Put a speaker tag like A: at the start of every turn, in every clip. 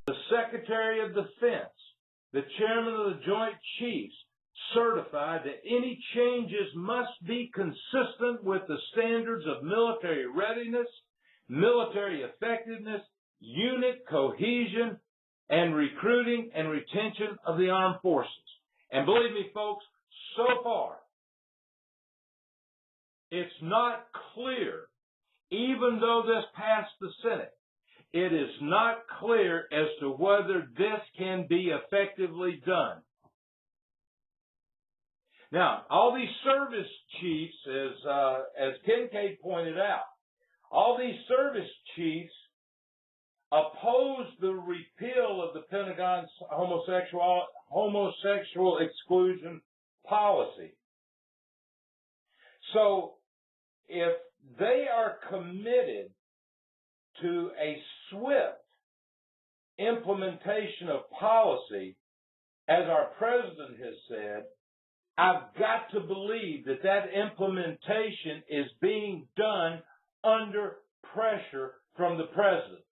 A: the Secretary of Defense, the Chairman of the Joint Chiefs, certified that any changes must be consistent with the standards of military readiness, military effectiveness, unit cohesion, and recruiting and retention of the armed forces. And believe me, folks, so far, it's not clear, even though this passed the Senate, it is not clear as to whether this can be effectively done. Now, all these service chiefs, as Kincaid pointed out, all these service chiefs opposed the repeal of the Pentagon's homosexual exclusion policy. So, if they are committed to a swift implementation of policy, as our president has said, I've got to believe that that implementation is being done under pressure from the president.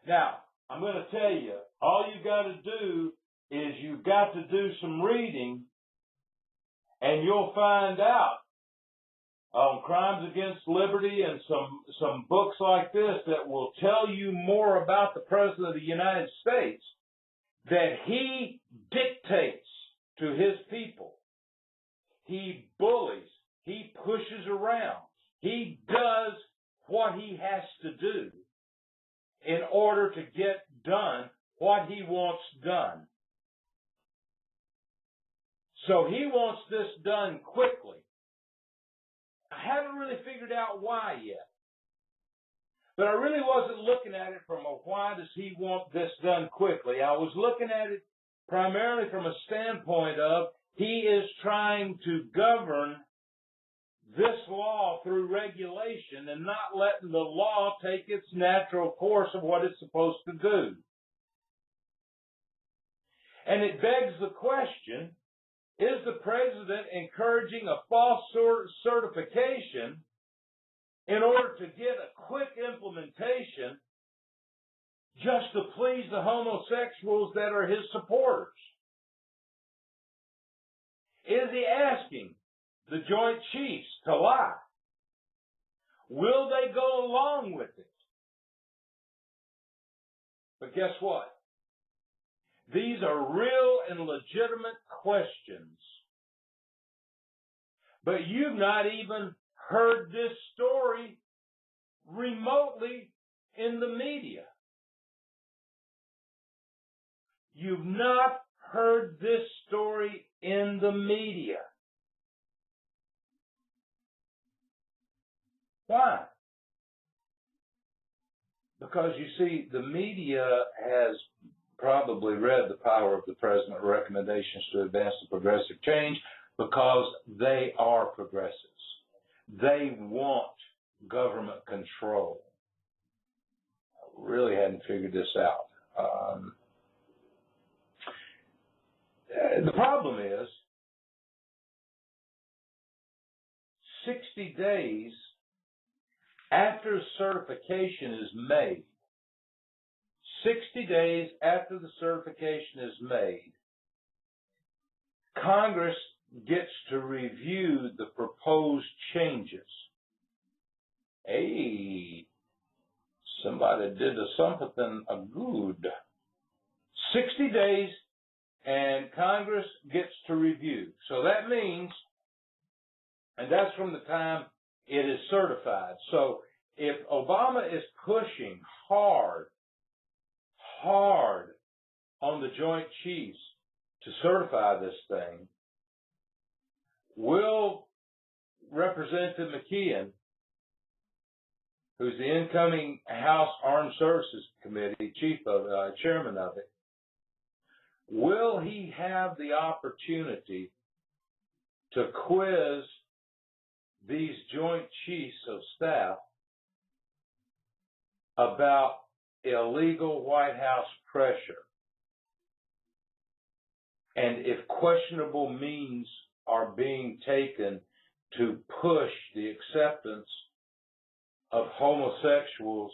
A: Now, I'm going to tell you, all you got to do is you've got to do some reading, and you'll find out on Crimes Against Liberty and some books like this that will tell you more about the President of the United States, that he dictates to his people. He bullies. He pushes around. He does what he has to do in order to get done what he wants done. So he wants this done quickly. I haven't really figured out why yet. But I really wasn't looking at it from a why does he want this done quickly. I was looking at it primarily from a standpoint of he is trying to govern this law through regulation and not letting the law take its natural course of what it's supposed to do. And it begs the question, is the president encouraging a false certification in order to get a quick implementation just to please the homosexuals that are his supporters? Is he asking the Joint Chiefs to lie? Will they go along with it? But guess what? These are real and legitimate questions. But you've not even heard this story remotely in the media. You've not heard this story in the media. Why? Because you see, the media has probably read The Power of the President, Recommendations to Advance the Progressive Change, because they are progressives. They want government control. I really hadn't figured this out. The problem is 60 days after certification is made, 60 days after the certification is made, Congress gets to review the proposed changes. Hey, somebody did something good. 60 days and Congress gets to review. So that means, and that's from the time it is certified. So if Obama is pushing hard on the Joint Chiefs to certify this thing, will Representative McKeon, who's the incoming House Armed Services Committee chairman of it, will he have the opportunity to quiz these Joint Chiefs of Staff about illegal White House pressure? And if questionable means are being taken to push the acceptance of homosexuals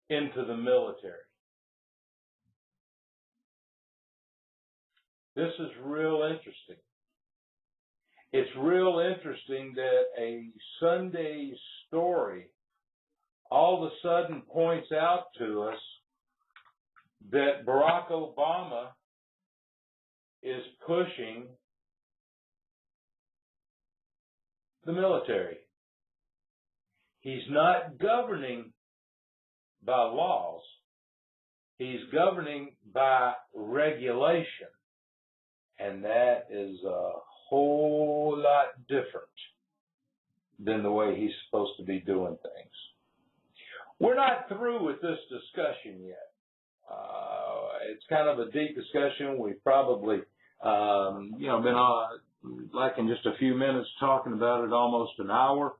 A: into the military. This is real interesting. It's real interesting that a Sunday story all of a sudden points out to us that Barack Obama is pushing the military. He's not governing by laws. He's governing by regulation. And that is a whole lot different than the way he's supposed to be doing things. We're not through with this discussion yet. It's kind of a deep discussion. We've probably, been like in just a few minutes talking about it, almost an hour.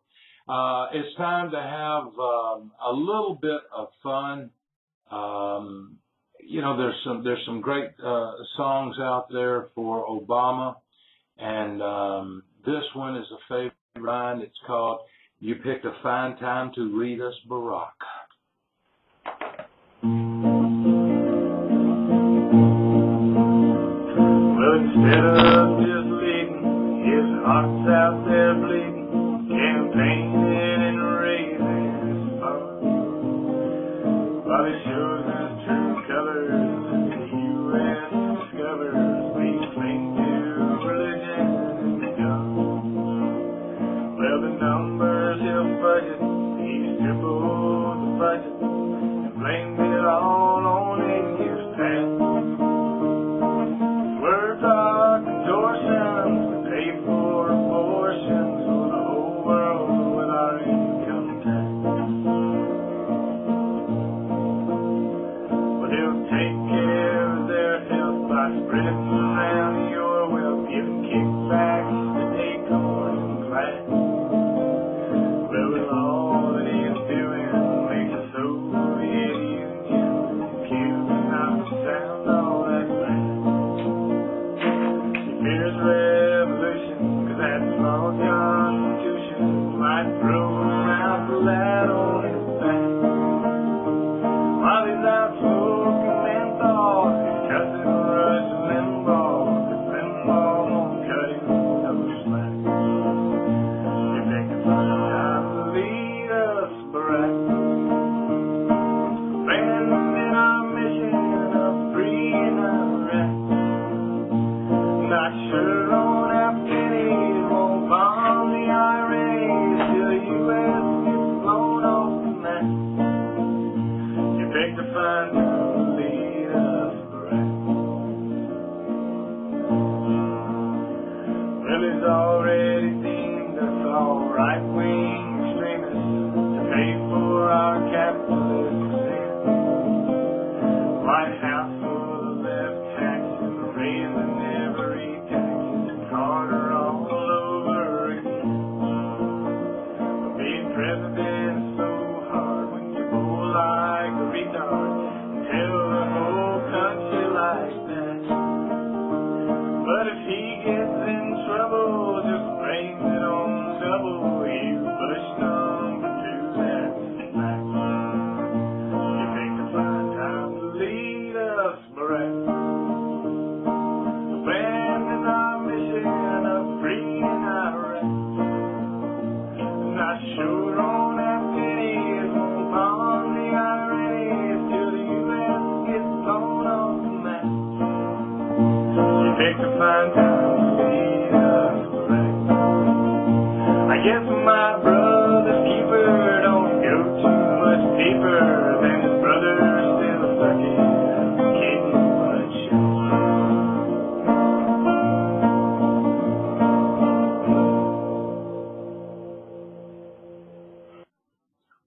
A: It's time to have a little bit of fun. There's some great songs out there for Obama, and this one is a favorite of mine. It's called "You Picked a Fine Time to Lead Us, Barack."
B: Well, instead of just leading, his heart's out there bleeding, campaigning and raising his fund. While he shows his true colors, the U.S. discovers we cling to religion and guns. Well, the numbers he'll budget, he's tripled the budget, and blamed it all on his past. We're talking contortions to pay for abortions for the whole world with our income tax. But he'll take care of their health by spreading around your wealth, giving kickbacks to acorn class. Well, with all that he's doing makes the Soviet Union and Cuba not sound all that bad. Here's revolution, 'cause that small constitution might throw him out flat on his back. While he's out smoking menthol, he's cussing Rush Limbaugh, 'cause Limbaugh won't cut him no slack. You think it's time to lead us, Barack, abandoning our mission of freeing Iraq. Not sure on Afghanis won't bomb the Iranians till the U.S. gets blown off the map. You picked a fine time to lead us, Barack. Well, he's already deemed us all right-wing extremists to pay for our capitalist sin. White House full of left taxes, raising every tax, and Carter all over again. But being president is so hard when you roll like a retard and tell the whole country like that. But if he gets in trouble, just blame it on double. You Bush number 2, that's a fact. You picked a fine time to lead us, Barack, abandon our mission of freeing Iraq. Not sure on Afghanis won't bomb the Iranians till the U.S. gets blown off the map. You picked a fine time to lead us, Barack. I guess my brother's keeper don't go too much deeper than his brother still sucking kidney blood shots.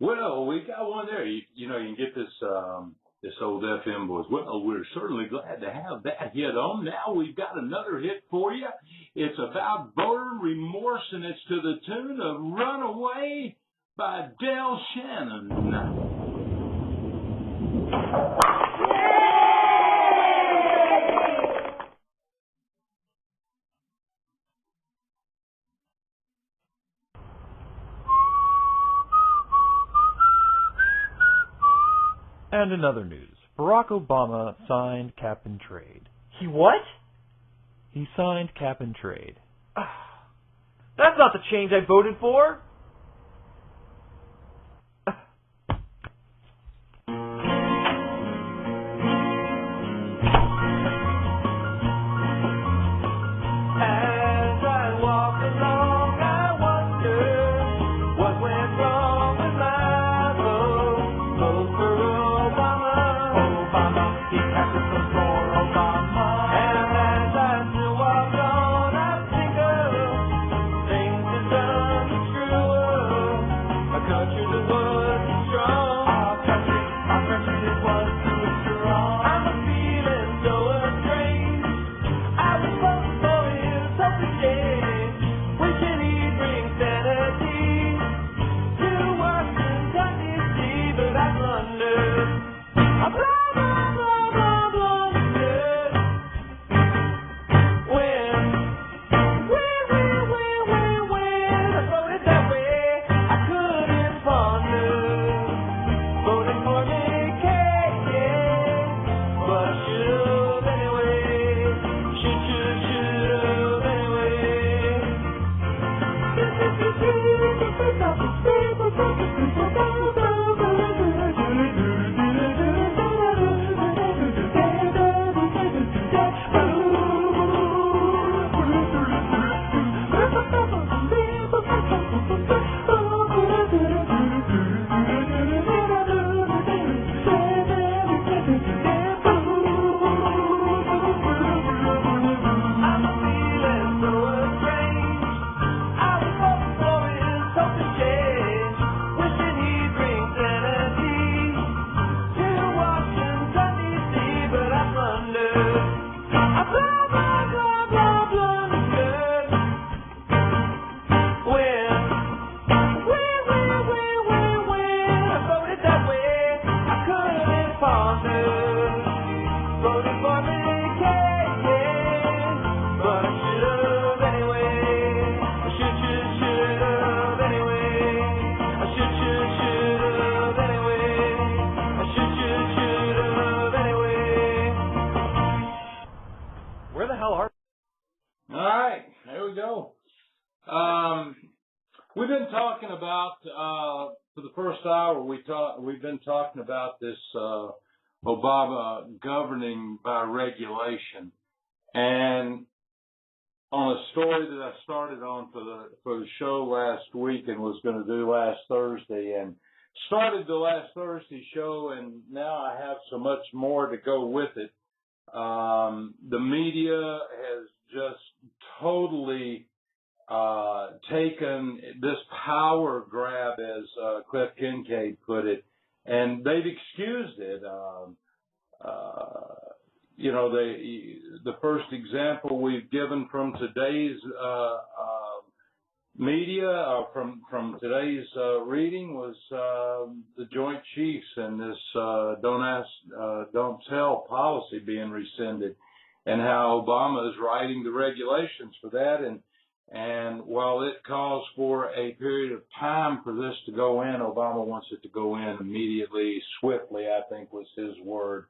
A: Well, we got one there. You can get this this old FM voice. Well, we're certainly glad to have that hit on. Now we've got another hit for you. It's about voter remorse, and it's to the tune of "Runaway" by Del Shannon.
C: And in other news, Barack Obama signed cap and trade.
D: He what?
C: He signed cap and trade.
D: That's not the change I voted for. Where the hell are
A: All right, there we go. We've been talking about for the first hour. We've been talking about this Obama governing by regulation, and on a story that I started on for the show last week and was going to do last Thursday, and started the last Thursday show, and now I have so much more to go with it. The media has just totally taken this power grab, as Cliff Kincaid put it, and they've excused it. The first example we've given from today's media, from today's reading, was the Joint Chiefs and this don't ask, don't tell policy being rescinded, and how Obama is writing the regulations for that. And while it calls for a period of time for this to go in, Obama wants it to go in immediately, swiftly, I think was his word.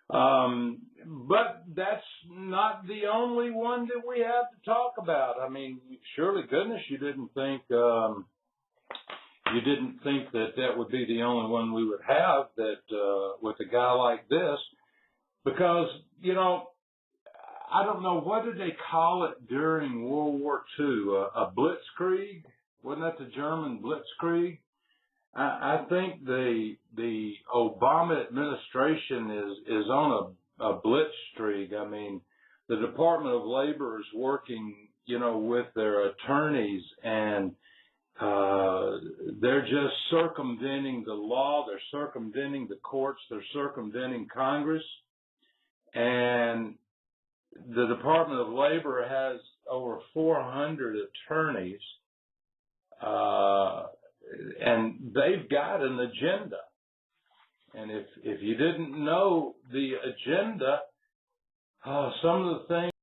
A: But that's not the only one that we have to talk about. I mean, surely goodness, you didn't think that would be the only one we would have that, with a guy like this, because, I don't know, what did they call it during World War II? A blitzkrieg? Wasn't that the German blitzkrieg? I think the Obama administration is on a blitzkrieg. I mean, the Department of Labor is working, with their attorneys, and they're just circumventing the law. They're circumventing the courts. They're circumventing Congress. And the Department of Labor has over 400 attorneys, and they've got an agenda. And if you didn't know the agenda, some of the things